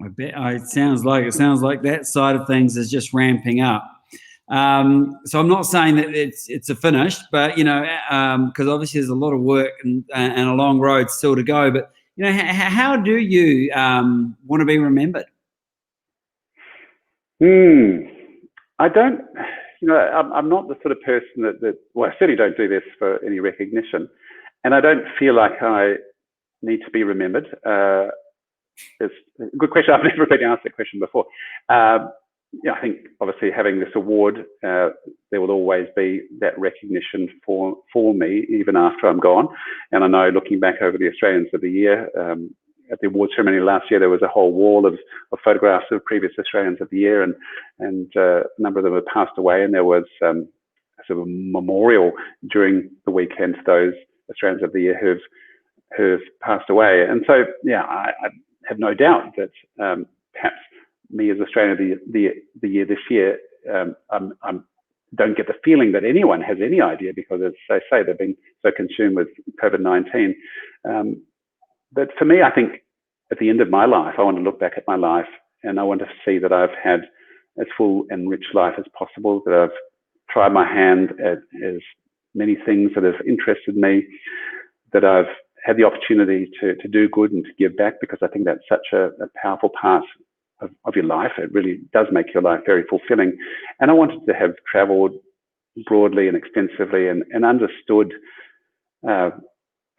I bet it sounds like that side of things is just ramping up. So I'm not saying that it's a finish, but because obviously there's a lot of work and a long road still to go. But how do you want to be remembered? I don't. I'm not the sort of person that. Well, I certainly don't do this for any recognition, and I don't feel like I need to be remembered. It's a good question. I've never been asked that question before. I think obviously having this award, there will always be that recognition for me, even after I'm gone. And I know looking back over the Australians of the Year, at the award ceremony last year, there was a whole wall of photographs of previous Australians of the Year, and a number of them have passed away. And there was a sort of memorial during the weekend to those Australians of the Year who've passed away. And so, yeah, I have no doubt that perhaps me as Australian of the Year this year, I'm don't get the feeling that anyone has any idea, because as they say, they've been so consumed with COVID-19. But for me, I think at the end of my life, I want to look back at my life and I want to see that I've had as full and rich life as possible, that I've tried my hand at as many things that have interested me, that I've had the opportunity to do good and to give back, because I think that's such a powerful part of your life. It really does make your life very fulfilling. And I wanted to have traveled broadly and extensively and understood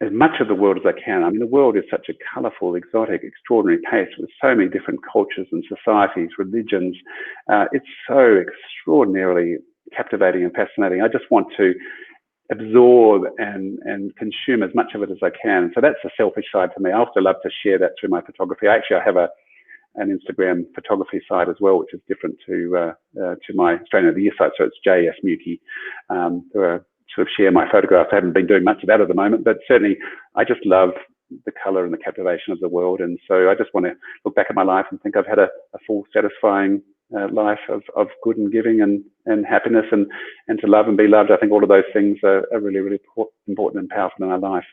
as much of the world as I can. I mean, the world is such a colourful, exotic, extraordinary place with so many different cultures and societies, religions. It's so extraordinarily captivating and fascinating. I just want to absorb and consume as much of it as I can. So that's the selfish side for me. I also love to share that through my photography. I have an Instagram photography site as well, which is different to my Australian of the Year site. So it's JS Muecke, sort of share my photographs. I haven't been doing much of that at the moment, but certainly I just love the colour and the captivation of the world. And so I just want to look back at my life and think I've had a full, satisfying life of good and giving and happiness and to love and be loved. I think all of those things are really, really important and powerful in our life.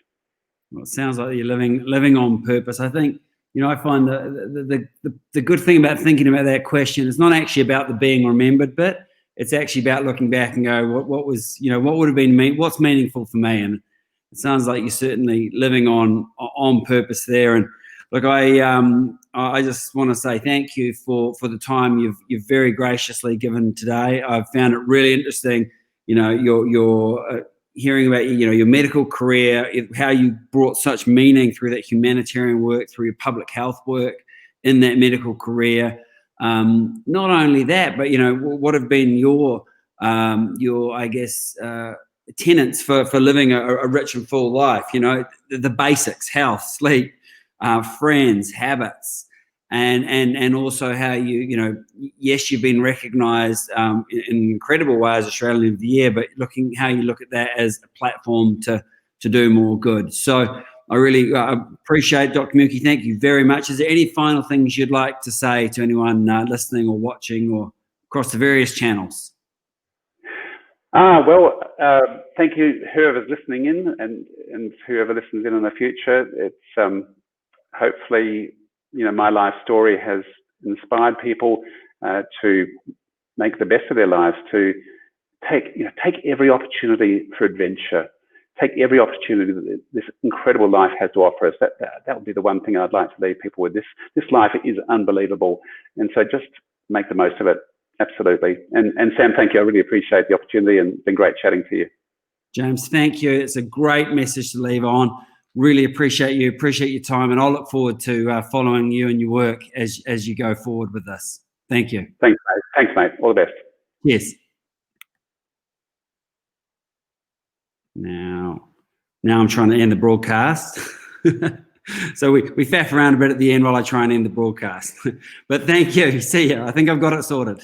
Well, it sounds like you're living on purpose. I think, I find the good thing about thinking about that question is not actually about the being remembered bit. It's actually about looking back and go, what was, what would have been what's meaningful for me? And it sounds like you're certainly living on purpose there. And look, I just want to say thank you for the time you've very graciously given today. I've found it really interesting, your hearing about your medical career, how you brought such meaning through that humanitarian work, through your public health work in that medical career. Not only that, but what have been your I guess tenets for living a rich and full life. The basics: health, sleep, friends, habits, and also how yes, you've been recognised in incredible ways, Australian of the Year, but how you look at that as a platform to do more good. So I really appreciate Dr. Muecke. Thank you very much. Is there any final things you'd like to say to anyone listening or watching or across the various channels? Well, thank you, whoever's listening in, and whoever listens in the future. It's hopefully, my life story has inspired people to make the best of their lives, to take every opportunity for adventure, take every opportunity that this incredible life has to offer us. That would be the one thing I'd like to leave people with. This life is unbelievable, and so just make the most of it. Absolutely. And Sam, thank you. I really appreciate the opportunity, and it's been great chatting to you. James, thank you. It's a great message to leave on. Really appreciate your time, and I'll look forward to following you and your work as you go forward with this. Thank you. Thanks, mate. All the best. Yes. Now I'm trying to end the broadcast. So we faff around a bit at the end while I try and end the broadcast. But thank you. See you. I think I've got it sorted.